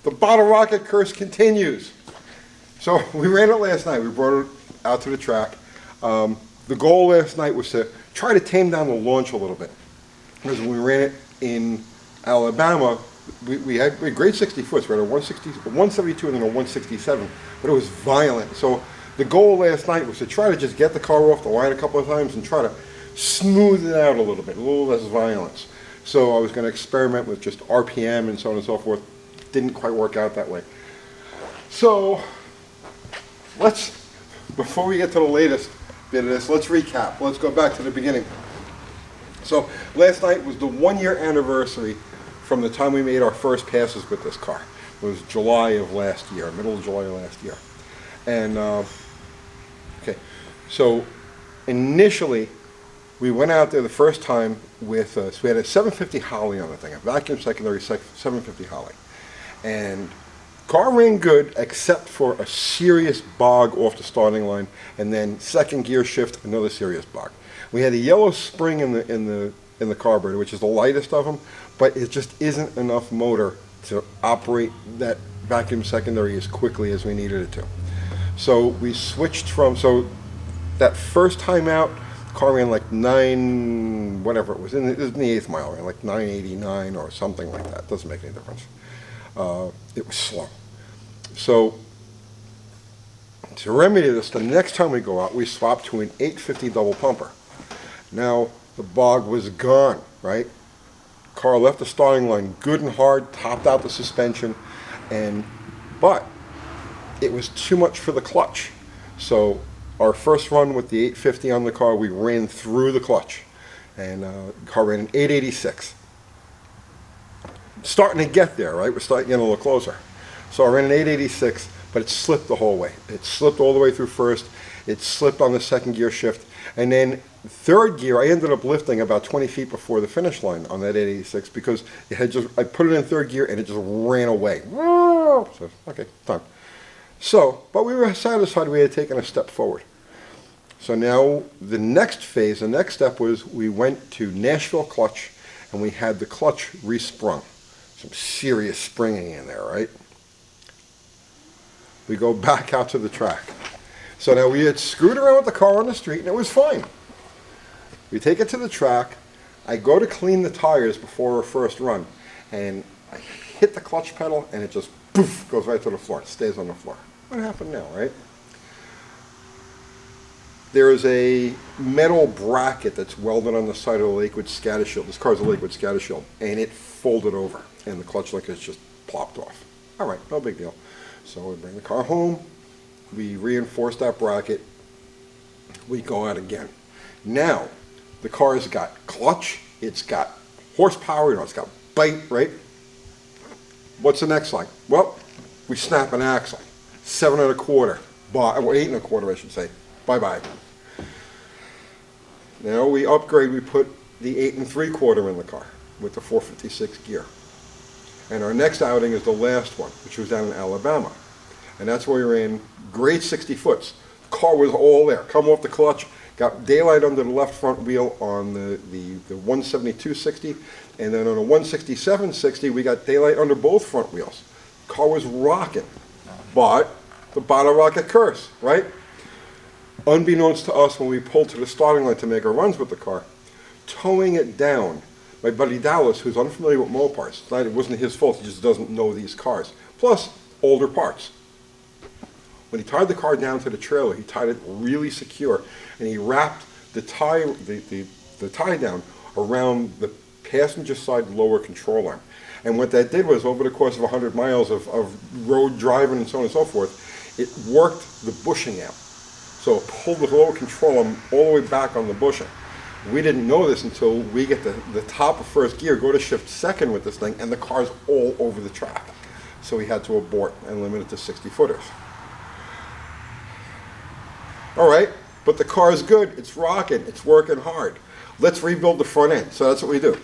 The bottle rocket curse continues. So we ran it last night. We brought it out to the track. The goal last night was to try to tame down the launch a little bit. Because when we ran it in Alabama, we had great 60 foots. We had a 172 and then a 167, but it was violent. So the goal last night was to try to just get the car off the line a couple of times and try to smooth it out a little bit, a little less violence. So I was going to experiment with just RPM and so on and so forth. Didn't quite work out that way. So before we get to the latest bit of this, let's recap. Let's go back to the beginning. So last night was the 1-year anniversary from the time we made our first passes with this car. It was July of last year, middle of July of last year. And, okay, so initially we went out there the first time with, so we had a 750 Holly on the thing, a vacuum secondary 750 Holly. And car ran good except for a serious bog off the starting line, and then second gear shift, another serious bog. We had a yellow spring in the carburetor, which is the lightest of them, but it just isn't enough motor to operate that vacuum secondary as quickly as we needed it to. So we switched from, so that first time out, the car ran like 9, whatever it was in the 8th mile, ran like 989 or something like that. Doesn't make any difference. It was slow. So to remedy this, the next time we go out, we swap to an 850 double pumper. Now the bog was gone, right? Car left the starting line good and hard, topped out the suspension, but it was too much for the clutch. So our first run with the 850 on the car, we ran through the clutch, and the car ran an 886. Starting to get there, right? We're starting to get a little closer. So I ran an 886, but it slipped the whole way. It slipped all the way through first. It slipped on the second gear shift. And then third gear, I ended up lifting about 20 feet before the finish line on that 886 because I put it in third gear and it just ran away. So, okay, done. So, but we were satisfied we had taken a step forward. So now the next phase, the next step was we went to Nashville clutch and we had the clutch resprung. Some serious springing in there, right? We go back out to the track. So now we had screwed around with the car on the street and it was fine. We take it to the track. I go to clean the tires before our first run and I hit the clutch pedal and it just poof, goes right to the floor. It stays on the floor. What happened now, right? There is a metal bracket that's welded on the side of the liquid scatter shield. This car is a liquid scatter shield, and it folded over, and the clutch link is just plopped off. All right, no big deal. So we bring the car home, we reinforce that bracket, we go out again. Now, the car's got clutch, it's got horsepower, it's got bite, right? What's the next line? Well, we snap an axle, 7 1/4, well, 8 1/4, I should say. Bye-bye. Now we upgrade, we put the 8 3/4 in the car with the 456 gear. And our next outing is the last one, which was down in Alabama. And that's where we ran great 60 foots. The car was all there. Come off the clutch, got daylight under the left front wheel on the 172/60, and then on a 167/60, we got daylight under both front wheels. The car was rocking, but the bottle rocket curse, right? Unbeknownst to us when we pulled to the starting line to make our runs with the car, towing it down, my buddy Dallas, who's unfamiliar with Mopars, it wasn't his fault, he just doesn't know these cars, plus older parts. When he tied the car down to the trailer, he tied it really secure, and he wrapped the tie down around the passenger side lower control arm. And what that did was, over the course of 100 miles of road driving and so on and so forth, it worked the bushing out. So it pulled the lower control arm all the way back on the bushing. We didn't know this until we get the top of first gear, go to shift second with this thing, and the car's all over the track. So we had to abort and limit it to 60 footers. All right, but the car's good, it's rocking, it's working hard. Let's rebuild the front end. So that's what we do.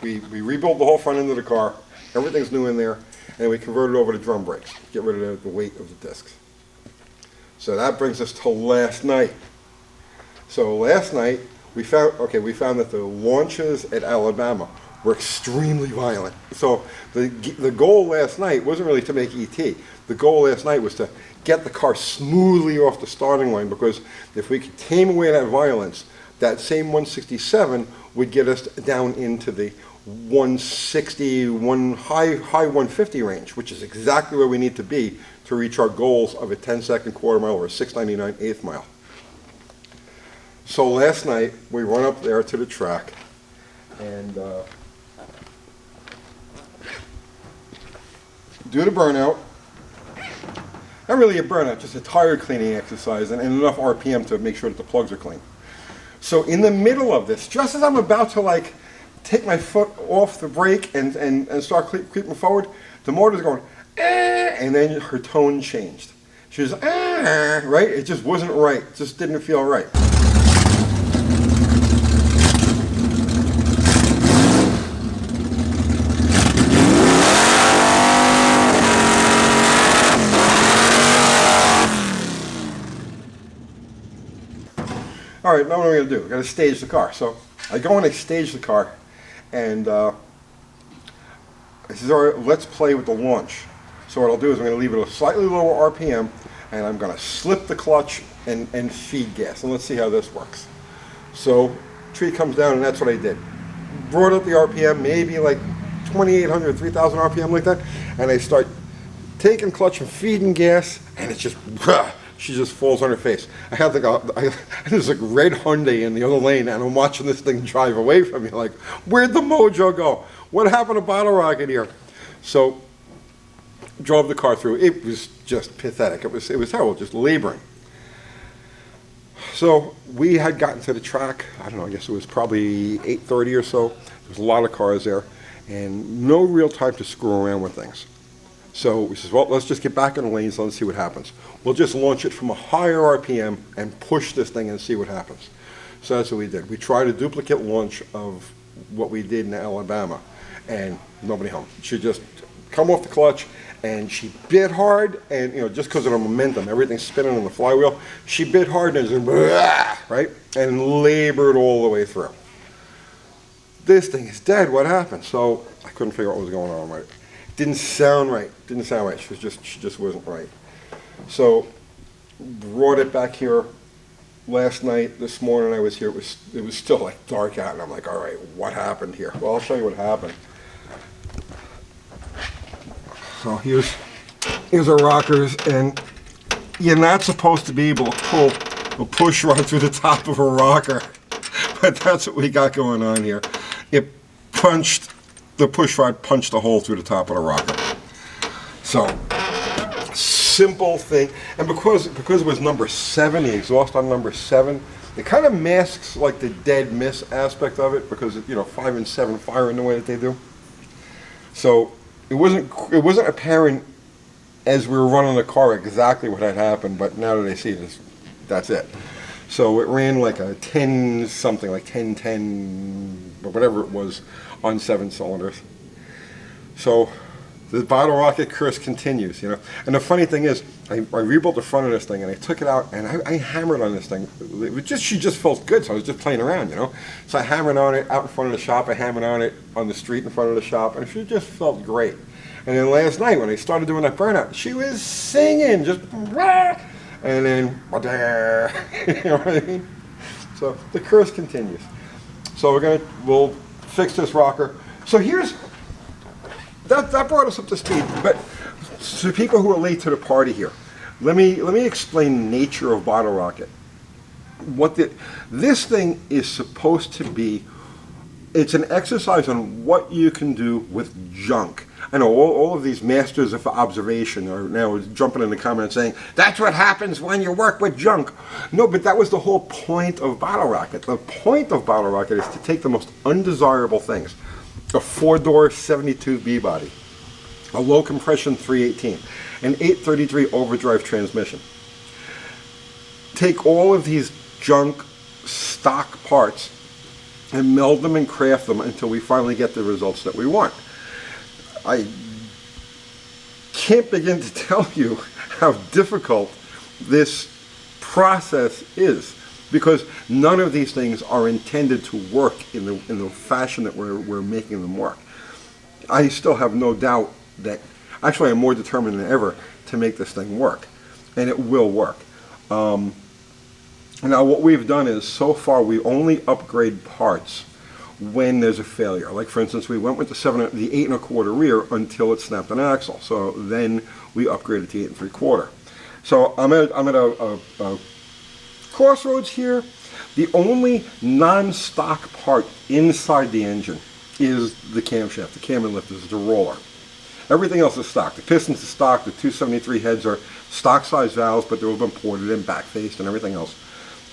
We rebuild the whole front end of the car, everything's new in there, and we convert it over to drum brakes, get rid of the weight of the discs. So that brings us to last night. So last night we found that the launches at Alabama were extremely violent. So the goal last night wasn't really to make ET. The goal last night was to get the car smoothly off the starting line, because if we could tame away that violence, that same 167 would get us down into the 160, high 150 range, which is exactly where we need to be to reach our goals of a 10-second quarter mile or a 6:99 eighth mile. So last night we run up there to the track, and do the burnout. Not really a burnout, just a tire cleaning exercise, and enough RPM to make sure that the plugs are clean. So in the middle of this, just as I'm about to like take my foot off the brake and start creeping forward, the motor's going, and then her tone changed. She was, right? It just wasn't right. It just didn't feel right. All right, now what am I going to do? I've got to stage the car. So I go and I stage the car, and I says, all right, let's play with the launch. So what I'll do is I'm going to leave it at a slightly lower RPM, and I'm going to slip the clutch and feed gas, and let's see how this works. So tree comes down, and that's what I did. Brought up the RPM, maybe like 2,800, 3,000 RPM like that, and I start taking clutch and feeding gas, and it's just, she just falls on her face. I had like there's a red Hyundai in the other lane, and I'm watching this thing drive away from me. Like, where'd the mojo go? What happened to Bottle Rocket here? So, drove the car through. It was just pathetic. It was terrible, just laboring. So we had gotten to the track. I don't know. I guess it was probably 8:30 or so. There was a lot of cars there, and no real time to screw around with things. So we says, well, let's just get back in the lanes and let's see what happens. We'll just launch it from a higher RPM and push this thing and see what happens. So that's what we did. We tried a duplicate launch of what we did in Alabama, and nobody home. She just come off the clutch, and she bit hard, and just because of the momentum, everything's spinning on the flywheel. She bit hard and just right, and labored all the way through. This thing is dead. What happened? So I couldn't figure out what was going on. Right. Didn't sound right. She just wasn't right. So brought it back here last night. This morning I was here. It was still like dark out, and I'm like, all right, what happened here? Well, I'll show you what happened. So here's our rockers, and you're not supposed to be able to pull a push rod through the top of a rocker, but that's what we got going on here. The push rod punched a hole through the top of the rocker. So, simple thing, and because it was number 7, the exhaust on number 7, it kind of masks like the dead miss aspect of it, because 5 and 7 fire in the way that they do. So it wasn't apparent as we were running the car exactly what had happened, but now that I see this, that's it. So it ran like a 10 something, like 1010, or whatever it was, on 7 cylinders. So the Bottle Rocket curse continues, And the funny thing is, I rebuilt the front of this thing, and I took it out, and I hammered on this thing. She just felt good, so I was just playing around, So I hammered on it out in front of the shop. I hammered on it on the street in front of the shop, and she just felt great. And then last night, when I started doing that burnout, she was singing, just, and then, you know what I mean? So the curse continues. So we'll fix this rocker. So that brought us up to speed. But to people who are late to the party here, let me explain the nature of Bottle Rocket. This thing is supposed to be, it's an exercise on what you can do with junk. I know all of these masters of observation are now jumping in the comments saying, that's what happens when you work with junk. No, but that was the whole point of Bottle Rocket. The point of Bottle Rocket is to take the most undesirable things. A 4-door 72B body, a low compression 318, an 833 overdrive transmission. Take all of these junk stock parts and meld them and craft them until we finally get the results that we want. I can't begin to tell you how difficult this process is. because none of these things are intended to work in the fashion that we're making them work. I still have no doubt that, actually I'm more determined than ever to make this thing work, and it will work. Now what we've done is, so far we only upgrade parts when there's a failure. Like for instance, we went with the 8 1/4 rear until it snapped an axle. So then we upgraded to 8 3/4. So I'm at a crossroads here. The only non-stock part inside the engine is the camshaft. The cam and lift is the roller. Everything else is stock. The pistons are stock. The 273 heads are stock size valves, but they've been ported in, back faced, and everything else.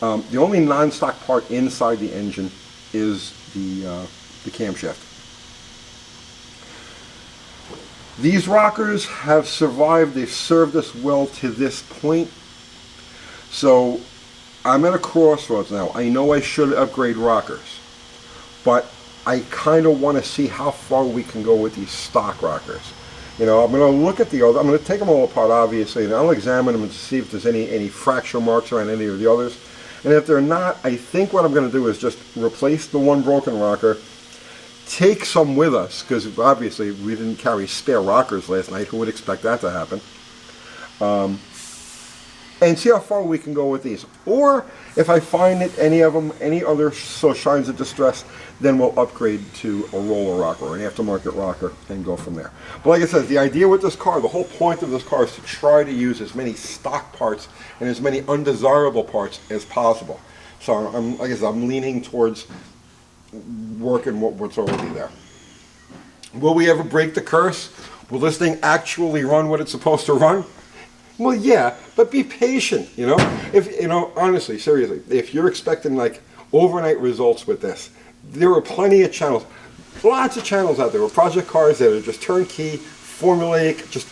The only non-stock part inside the engine is the camshaft. These rockers have survived. They've served us well to this point. So I'm at a crossroads now. I know I should upgrade rockers, but I kind of want to see how far we can go with these stock rockers. You know, I'm going to look at the other. I'm going to take them all apart, obviously, and I'll examine them and see if there's any fracture marks around any of the others. And if they're not, I think what I'm going to do is just replace the one broken rocker, take some with us, because obviously we didn't carry spare rockers last night. Who would expect that to happen? And see how far we can go with these. Or if I find that any of them, any other signs of distress, then we'll upgrade to a roller rocker or an aftermarket rocker and go from there. But like I said, the idea with this car, the whole point of this car is to try to use as many stock parts and as many undesirable parts as possible. So like I said, I'm leaning towards working what's already there. Will we ever break the curse? Will this thing actually run what it's supposed to run? Well, yeah, but be patient, you know? If, you know, honestly, seriously, if you're expecting like overnight results with this, there are plenty of channels, lots of channels out there with project cars that are just turnkey, formulaic, just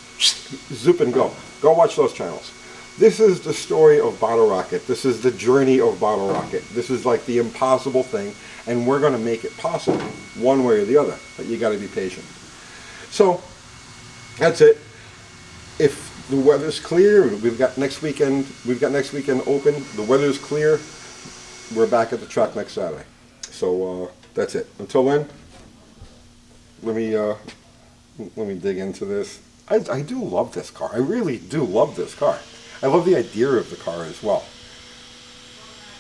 zoop and go. Go watch those channels. This is the story of Bottle Rocket. This is the journey of Bottle Rocket. This is like the impossible thing, and we're going to make it possible one way or the other, but you got to be patient. So that's it. If the weather's clear, we've got next weekend open, the weather's clear, we're back at the track next Saturday. So that's it. Until then, let me dig into this. I do love this car. I really do love this car. I love the idea of the car as well.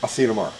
I'll see you tomorrow.